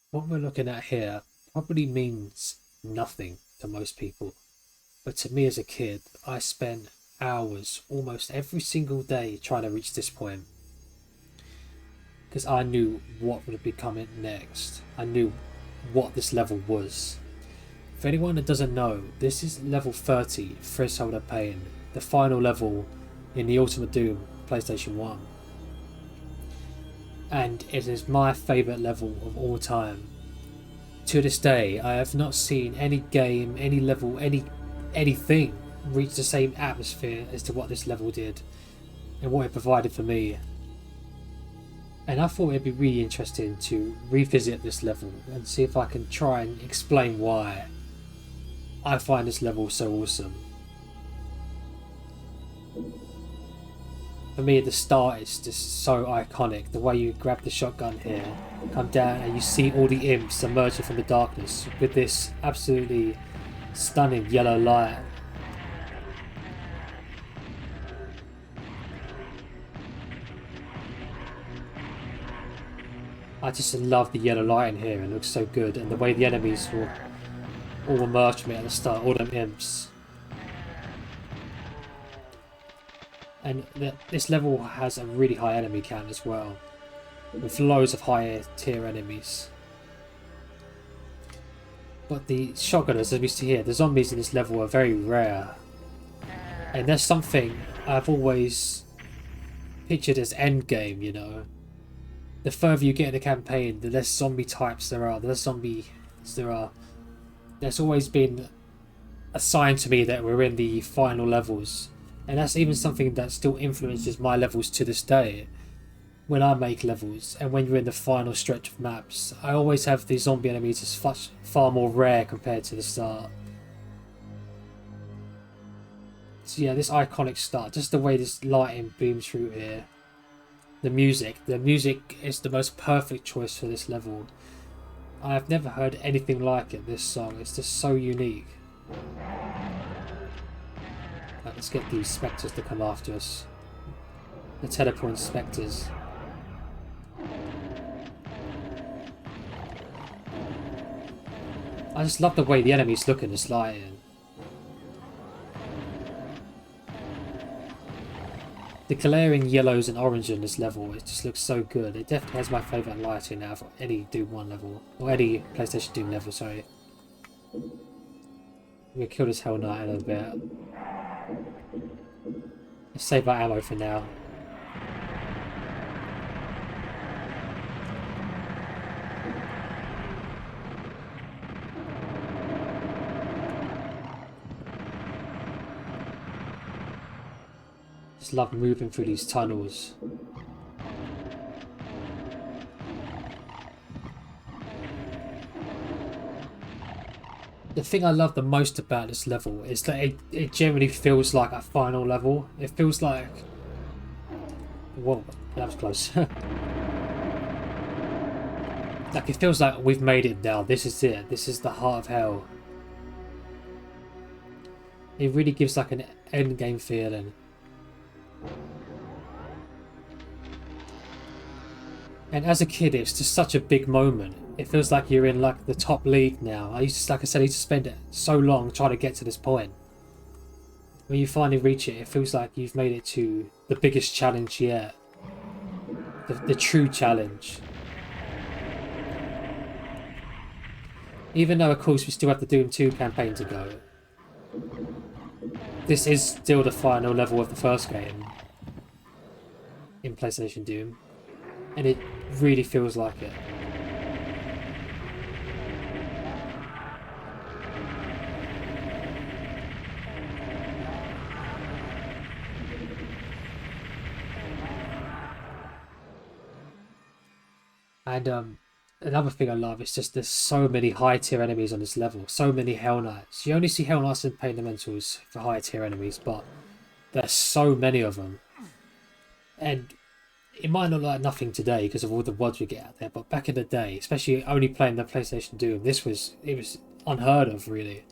What we're looking at here probably means nothing to most people, but to me as a kid, I spent hours almost every single day trying to reach this point because I knew what would be coming next. I knew what this level was. For anyone that doesn't know, this is level 30, Threshold of Pain, the final level in the Ultimate Doom PlayStation 1. And it is my favourite level of all time. To this day, I have not seen any game, any level, anything reach the same atmosphere as to what this level did and what it provided for me. And I thought it'd be really interesting to revisit this level and see if I can try and explain why I find this level so awesome. For me at the start it's just so iconic. The way you grab the shotgun here, come down and you see all the imps emerging from the darkness with this absolutely stunning yellow light. I just love the yellow light in here, it looks so good, and the way the enemies will all emerge from it at the start, all them imps. And this level has a really high enemy count as well, with loads of higher tier enemies. But the shotgunners, as we see here, the zombies in this level are very rare. And there's something I've always pictured as endgame, you know. The further you get in the campaign, the less zombie types there are, the less zombies there are. There's always been a sign to me that we're in the final levels. And that's even something that still influences my levels to this day. When I make levels, and when you're in the final stretch of maps, I always have the zombie enemies as far more rare compared to the start. So yeah, this iconic start, just the way this lighting beams through here. The music is the most perfect choice for this level. I have never heard anything like it, this song, it's just so unique. Right, let's get these spectres to come after us. The teleport spectres. I just love the way the enemies look in this lighting. The glaring yellows and orange in this level, it just looks so good. It definitely has my favourite lighting out of any Doom 1 level. Or any PlayStation Doom level, sorry. I'm gonna kill this Hell Knight in a bit. Let's save our ammo for now. Just love moving through these tunnels. The thing I love the most about this level is that it generally feels like a final level. It feels like... Whoa, that was close. Like, it feels like we've made it now. This is it. This is the heart of hell. It really gives like an endgame feeling. And as a kid, it's just such a big moment. It feels like you're in like the top league now. Like I said, I used to spend it so long trying to get to this point. When you finally reach it, it feels like you've made it to the biggest challenge yet. The true challenge. Even though, of course, we still have the Doom 2 campaign to go. This is still the final level of the first game in PlayStation Doom. And it really feels like it. And another thing I love is just there's so many high tier enemies on this level. So many Hell Knights. You only see Hell Knights and Pain Elementals for high tier enemies, but there's so many of them. And it might not look like nothing today because of all the WODs we get out there, but back in the day, especially only playing the PlayStation Doom, it was unheard of really.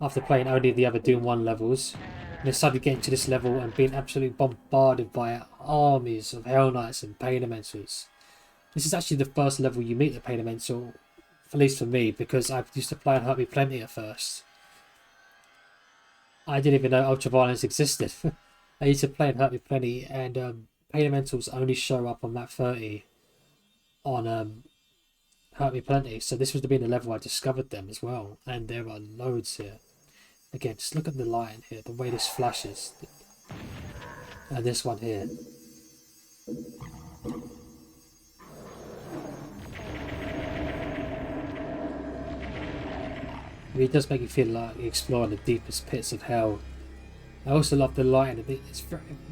After playing only the other Doom 1 levels, and then suddenly getting to this level and being absolutely bombarded by armies of Hell Knights and Pain Elementals. This is actually the first level you meet the Pain Elemental at least for me, because I used to play on Hurt Me Plenty at first. I didn't even know Ultraviolence existed. I used to play on Hurt Me Plenty, and Pain Elementals only show up on map 30 on Hurt Me Plenty. So this would have been the level I discovered them as well, and there are loads here. Again, just look at the light here, the way this flashes. And this one here. It does make you feel like you're exploring the deepest pits of hell. I also love the light.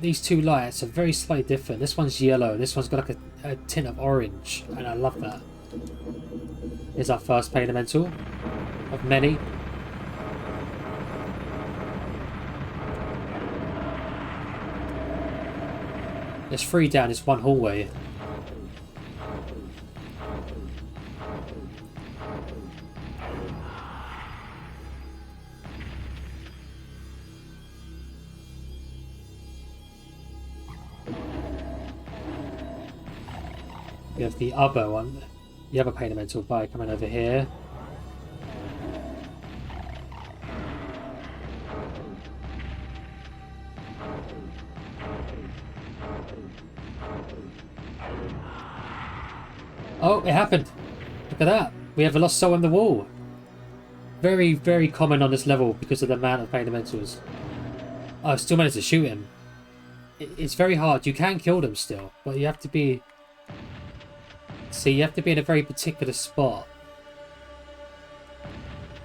These two lights are very slightly different. This one's yellow, this one's got like a tint of orange, and I love that. Here's our first Pain Elemental of many. There's 3 down this one hallway. We have the other one, the other Pain Elemental by coming over here. Oh, it happened. Look at that. We have a lost soul in the wall. Very, very common on this level because of the amount of Pain Elementals. Oh, I still managed to shoot him. It's very hard. You can kill them still, but you have to be... See, you have to be in a very particular spot.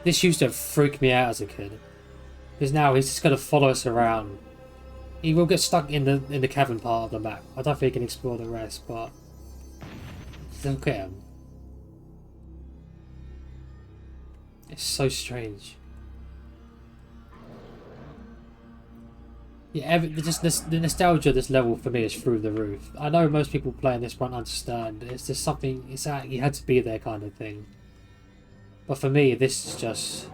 This used to freak me out as a kid. Because now he's just going to follow us around. He will get stuck in the cavern part of the map. I don't think he can explore the rest, but... Look at him. It's so strange. Yeah, just the nostalgia of this level for me is through the roof. I know most people playing this won't understand. It's just something, it's that you had to be there kind of thing. But for me, this is just...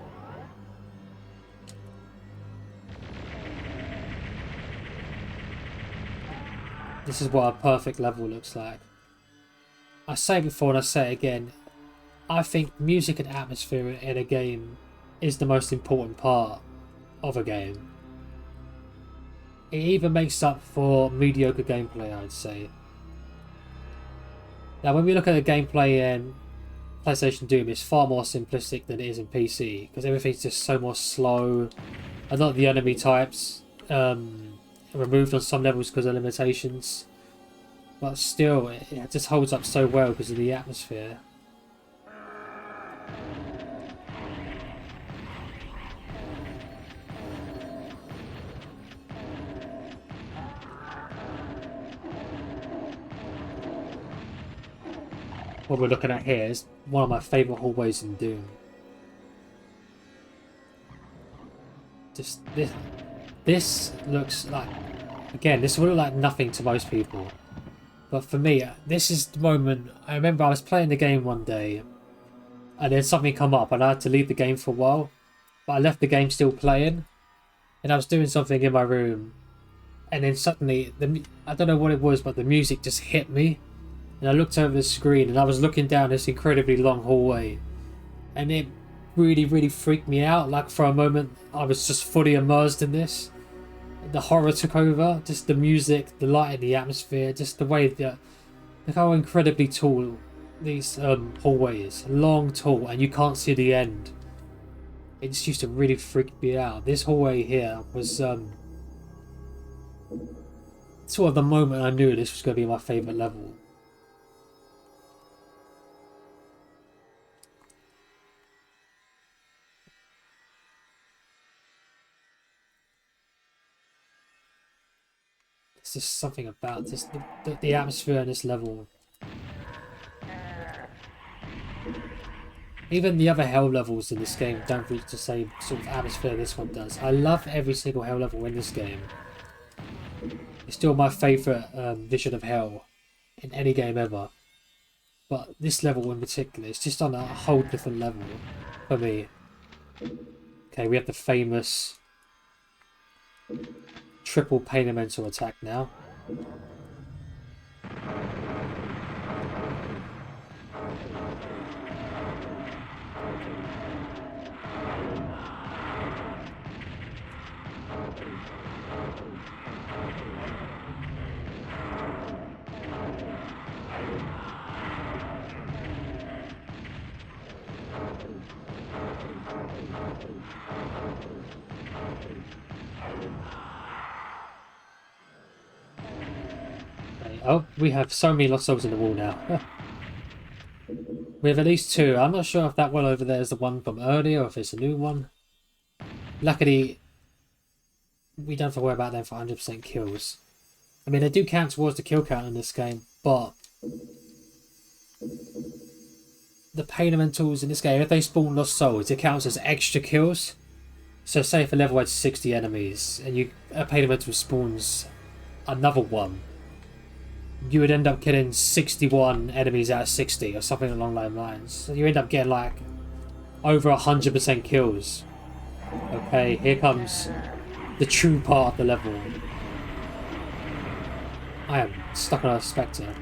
This is what a perfect level looks like. I say it before and I say it again. I think music and atmosphere in a game is the most important part of a game. It even makes up for mediocre gameplay, I'd say. Now, when we look at the gameplay in PlayStation Doom, it's far more simplistic than it is in PC, because everything's just so more slow. And not the enemy types removed on some levels because of limitations. But still, it just holds up so well because of the atmosphere. What we're looking at here is one of my favourite hallways in Doom. Just this looks like, again, this will look like nothing to most people. But for me, this is the moment. I remember I was playing the game one day and then something come up and I had to leave the game for a while. But I left the game still playing and I was doing something in my room. And then suddenly, I don't know what it was, but the music just hit me. And I looked over the screen and I was looking down this incredibly long hallway. And it really, really freaked me out. Like for a moment, I was just fully immersed in this. The horror took over. Just the music, the light and the atmosphere. Just the way that... Look how incredibly tall these hallway is. Long, tall, and you can't see the end. It just used to really freak me out. This hallway here was... sort of the moment I knew this was going to be my favourite level. There's just something about this, the atmosphere in this level. Even the other hell levels in this game don't reach the same sort of atmosphere this one does. I love every single hell level in this game. It's still my favourite vision of hell in any game ever. But this level in particular, it's just on a whole different level for me. Okay, we have the famous triple Pain Elemental attack now. Okay. Oh, we have so many lost souls in the wall now. We have at least two. I'm not sure if that one over there is the one from earlier or if it's a new one. Luckily, we don't have to worry about them for 100% kills. I mean, they do count towards the kill count in this game, but the pain elementals in this game, if they spawn lost souls, it counts as extra kills. So say if a level had 60 enemies and a pain elemental spawns another one, you would end up killing 61 enemies out of 60 or something along those lines. So you end up getting like over 100% kills. Okay, here comes the true part of the level. I am stuck on a spectre.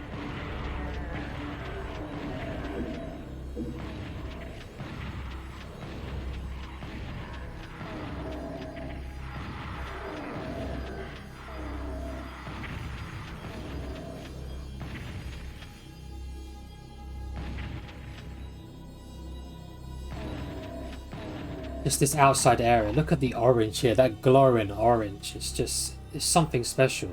Just this outside area. Look at the orange here, that glowing orange. It's something special.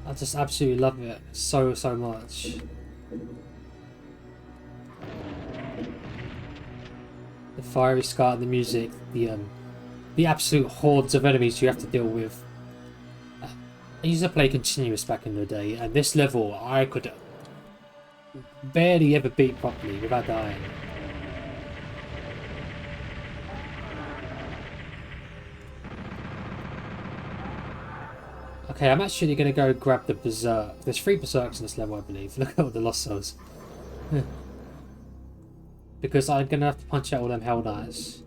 I just absolutely love it so much. The fiery sky and the music, the absolute hordes of enemies you have to deal with. I used to play continuous back in the day, and this level I could barely ever beat properly without dying. Okay, I'm actually going to go grab the Berserk. There's 3 Berserks in this level, I believe. Look at all the Lost Souls. Because I'm going to have to punch out all them Hell Knights.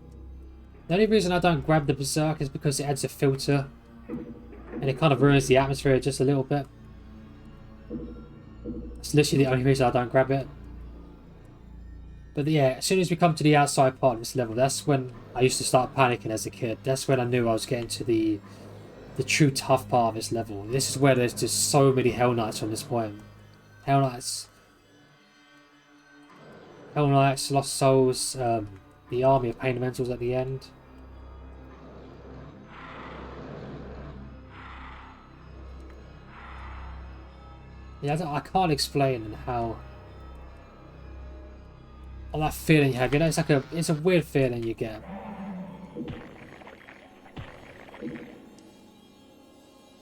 The only reason I don't grab the Berserk is because it adds a filter. And it kind of ruins the atmosphere just a little bit. It's literally the only reason I don't grab it. But yeah, as soon as we come to the outside part of this level, that's when I used to start panicking as a kid. That's when I knew I was getting to the true tough part of this level. This is where there's just so many Hell Knights from this point. Hell Knights, Lost Souls, the army of Pain Elementals at the end. Yeah, I can't explain how. Oh, that feeling you have, you know, it's a weird feeling you get.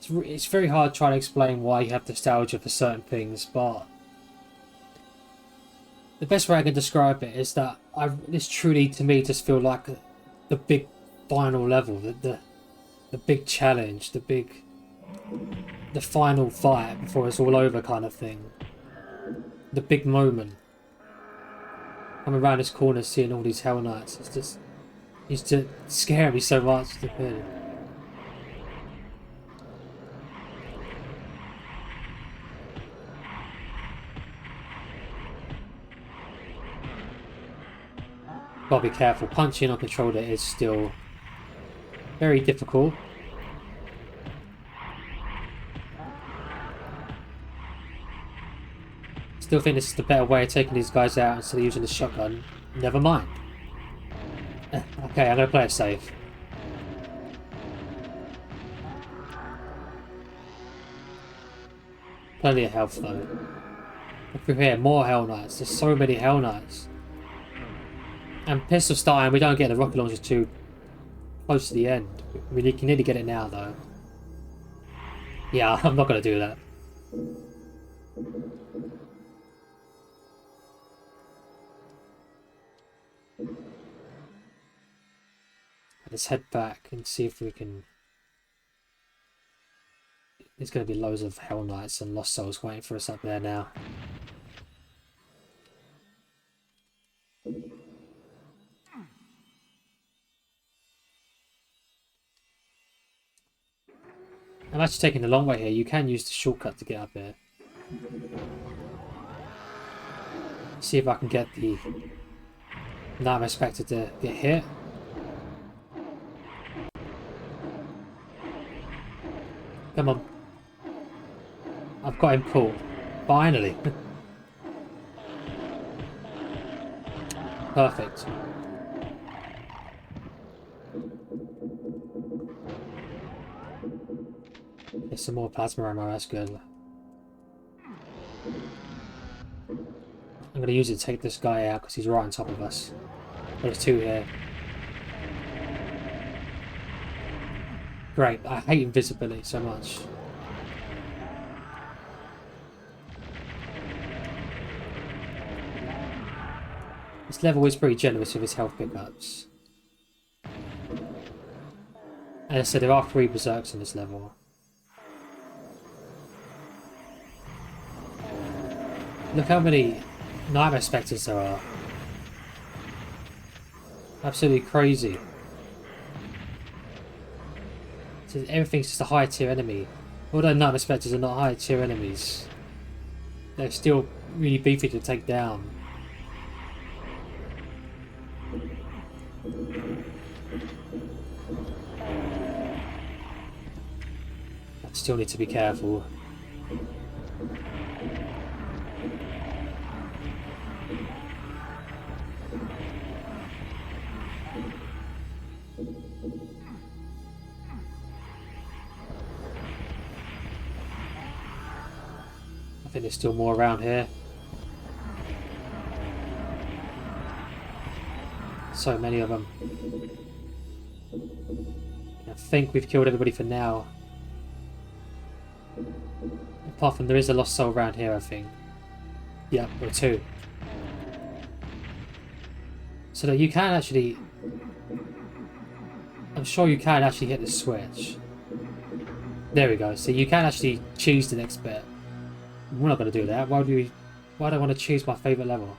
It's very hard trying to explain why you have nostalgia for certain things, but the best way I can describe it is that this truly, to me, just feel like the big final level, the big challenge, the final fight before it's all over kind of thing. The big moment. Coming around this corner, seeing all these Hell Knights, it's just scaring me so much to feel. Gotta be careful. Punching on controller is still very difficult. Still think this is the better way of taking these guys out instead of using the shotgun. Never mind. Okay, I'm gonna play it safe. Plenty of health though. Look through here, more Hell Knights. There's so many Hell Knights. And pistol starting, we don't get the rocket launcher too close to the end. We can nearly get it now though. Yeah, I'm not gonna do that. Let's head back and see if we can. There's going to be loads of Hell Knights and Lost Souls waiting for us up there now. I'm actually taking the long way here. You can use the shortcut to get up here. See if I can get the Knight Respected to get hit. Come on. I've got him caught. Finally. Perfect. There's some more plasma ammo, that's good. I'm going to use it to take this guy out because he's right on top of us. There's two here. Great, I hate invisibility so much. This level is pretty generous with its health pickups. And I said there are 3 berserks in this level. Look how many Nightmare Spectres there are. Absolutely crazy. So everything's just a high tier enemy. Although Nightmare Spectres are not high tier enemies, they're still really beefy to take down. I still need to be careful. I think there's still more around here. So many of them. I think we've killed everybody for now. Apart from there is a lost soul around here, I think. Yep, or 2. So that you can actually... I'm sure you can actually hit the switch. There we go. So you can actually choose the next bit. We're not going to do that. Why do I want to choose my favourite level?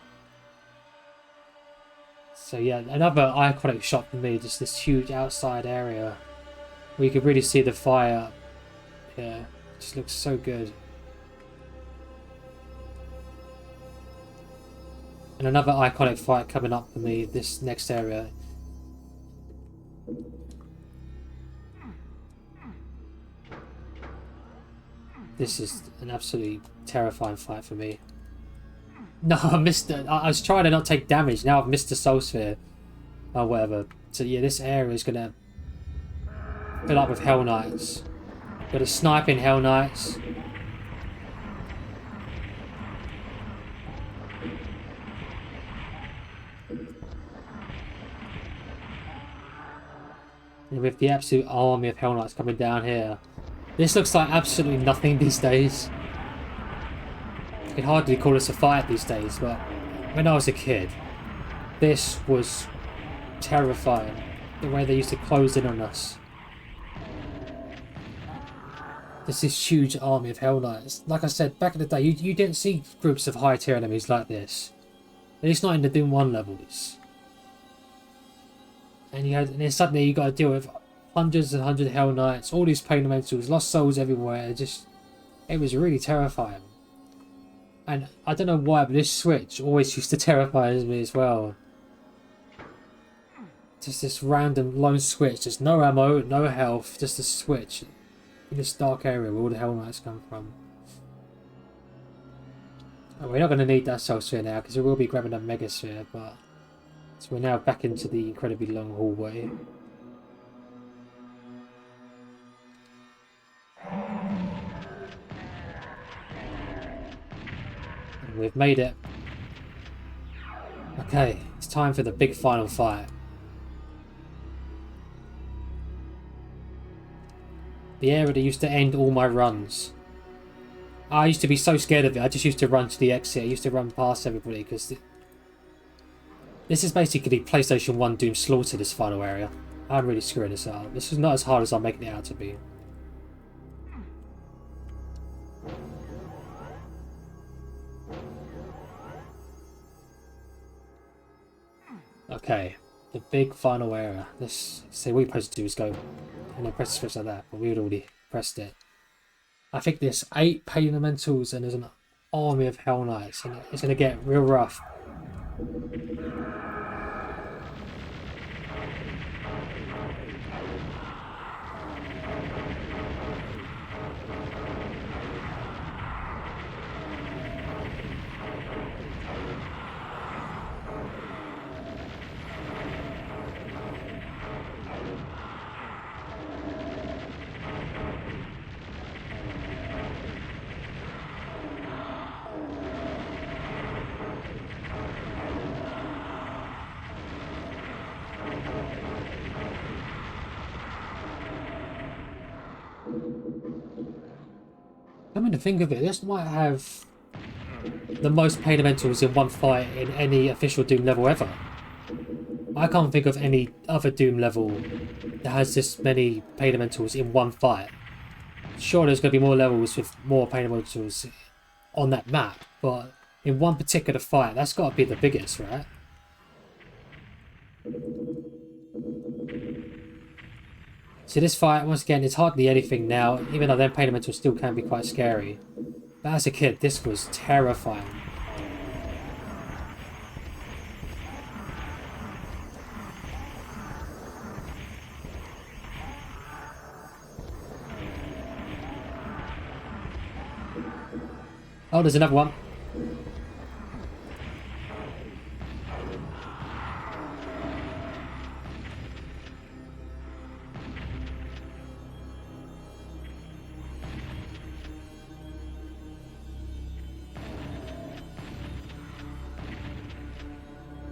So yeah, another iconic shot for me. Just this huge outside area where you can really see the fire. Yeah, it just looks so good. And another iconic fight coming up for me. This next area. This is an absolutely terrifying fight for me. No, I missed it. I was trying to not take damage. Now I've missed the soul sphere. Or whatever. So yeah, this area is going to fill up with Hell Knights. Got a sniping Hell Knights. And with the absolute army of Hell Knights coming down here. This looks like absolutely nothing these days. You can hardly call this a fight these days, but when I was a kid, this was terrifying. The way they used to close in on us. There's this huge army of Hell Knights. Like I said, back in the day, you didn't see groups of high tier enemies like this. At least not in the Doom 1 levels. And then suddenly you got to deal with hundreds and hundreds of Hell Knights, all these pain elementals, lost souls everywhere. It was really terrifying. And I don't know why, but this switch always used to terrify me as well. Just this random lone switch, just no ammo, no health, just a switch in this dark area where all the Hell Knights come from. Oh, we're not going to need that soul sphere now because we will be grabbing a mega sphere, but so we're now back into the incredibly long hallway. And we've made it. Okay, it's time for the big final fight. The area that used to end all my runs. I used to be so scared of it, I just used to run to the exit. I used to run past everybody because this is basically PlayStation 1 Doom Slaughter, this final area. I'm really screwing this up. This is not as hard as I'm making it out to be. Okay, the big final area. Let's see, what we're supposed to do is go and then press the switch like that, but we had already pressed it. I think there's 8 pain elementals and there's an army of Hell Knights, and it's going to get real rough. coming to think of it, this might have the most pain elementals in one fight in any official Doom level ever. I can't think of any other Doom level that has this many pain elementals in one fight. Sure, there's going to be more levels with more pain elementals on that map, but in one particular fight, that's got to be the biggest, right? So this fight, once again, is hardly anything now, even though them pain elementals still can be quite scary. But as a kid, this was terrifying. Oh, there's another one.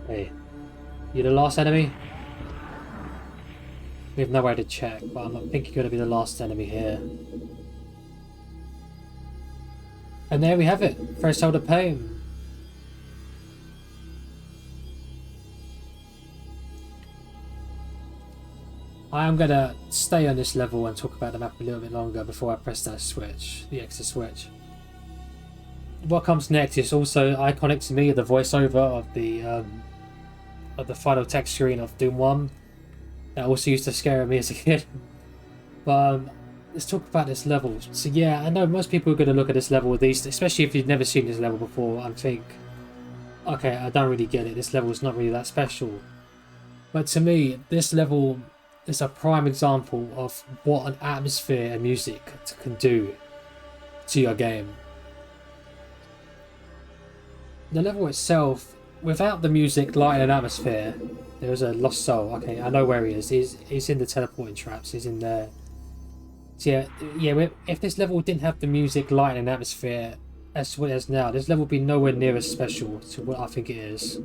Hey, you the last enemy? We have no way to check, but I think you're going to be the last enemy here. And there we have it, Threshold of Pain. I am going to stay on this level and talk about the map a little bit longer before I press that switch, the exit switch. What comes next is also iconic to me, the voiceover of the final text screen of Doom 1. That also used to scare me as a kid. But let's talk about this level. So yeah, I know most people are going to look at this level with these, especially if you've never seen this level before, and think, okay, I don't really get it, this level is not really that special. But to me, this level is a prime example of what an atmosphere and music can do to your game. The level itself, without the music, light and atmosphere, there's a lost soul. Okay, I know where he is. He's in the teleporting traps, he's in there. So yeah, if this level didn't have the music, light and atmosphere as what it is now, this level would be nowhere near as special to what I think it is.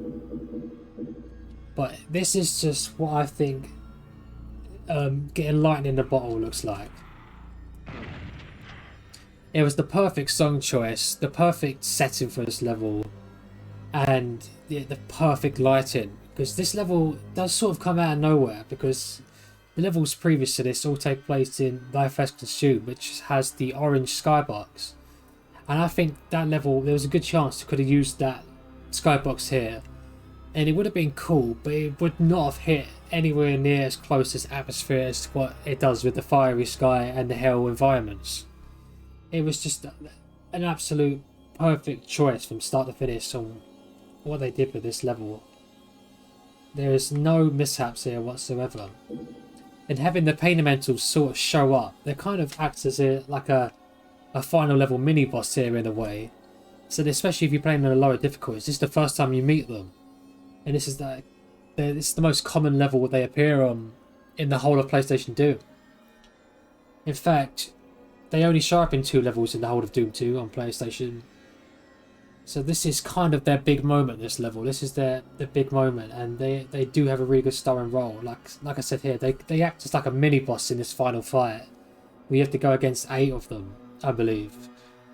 But this is just what I think getting lightning in a bottle looks like. It was the perfect song choice, the perfect setting for this level, and the perfect lighting. Because this level does sort of come out of nowhere, because the levels previous to this all take place in Life as Consumed, which has the orange skybox. And I think that level, there was a good chance they could have used that skybox here. And it would have been cool, but it would not have hit anywhere near as close as atmosphere as what it does with the fiery sky and the hell environments. It was just an absolute perfect choice from start to finish on what they did with this level. There is no mishaps here whatsoever. And having the pain elementals sort of show up, they kind of act as like a final level mini boss here in a way. So especially if you're playing on a lower difficulty, this is the first time you meet them. And this is the most common level they appear on in the whole of PlayStation Doom. In fact, they only show up in 2 levels in the whole of Doom 2 on PlayStation. So this is kind of their big moment, this level. This is their big moment, and they do have a really good starring role. Like I said here, they act as like a mini boss in this final fight. We have to go against 8 of them, I believe,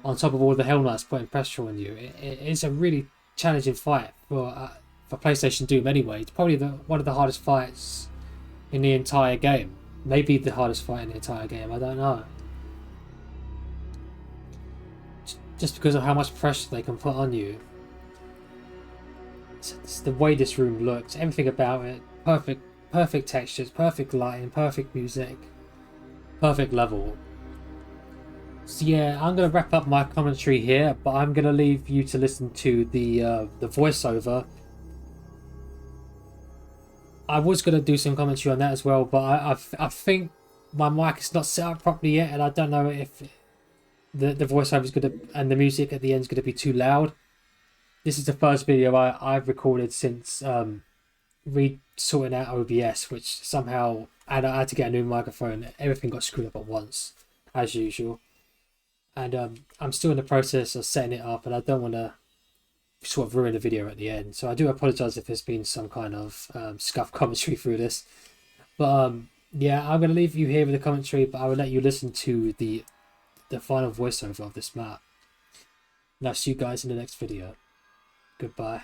on top of all the Hell Knights putting pressure on you. It is a really challenging fight for PlayStation Doom anyway. It's probably one of the hardest fights in the entire game. Maybe the hardest fight in the entire game, I don't know. Just because of how much pressure they can put on you. It's the way this room looks, everything about it, perfect textures, perfect lighting, perfect music, perfect level. So yeah, I'm going to wrap up my commentary here, but I'm going to leave you to listen to the voiceover. I was going to do some commentary on that as well, but I think my mic is not set up properly yet, and I don't know if the voiceover is going to, and the music at the end is going to be too loud. This is the first video I've recorded since sorting out OBS, which somehow I had to get a new microphone. Everything got screwed up at once, as usual. And I'm still in the process of setting it up, and I don't want to sort of ruin the video at the end. So I do apologise if there's been some kind of scuff commentary through this. But yeah, I'm going to leave you here with the commentary, but I will let you listen to the the final voiceover of this map. And I'll see you guys in the next video. Goodbye.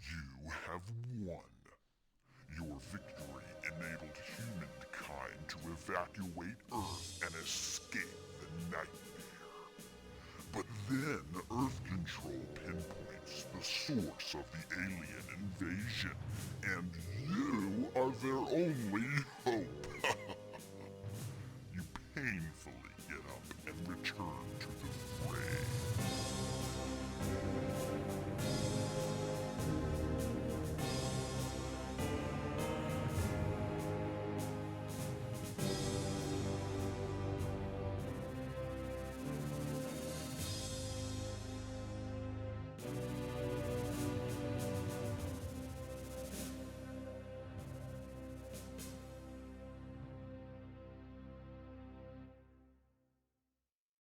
You have won. Your victory enabled humankind to evacuate Earth and escape the nightmare. But then Earth Control pinpoints the source of the alien invasion, and you are their only hope.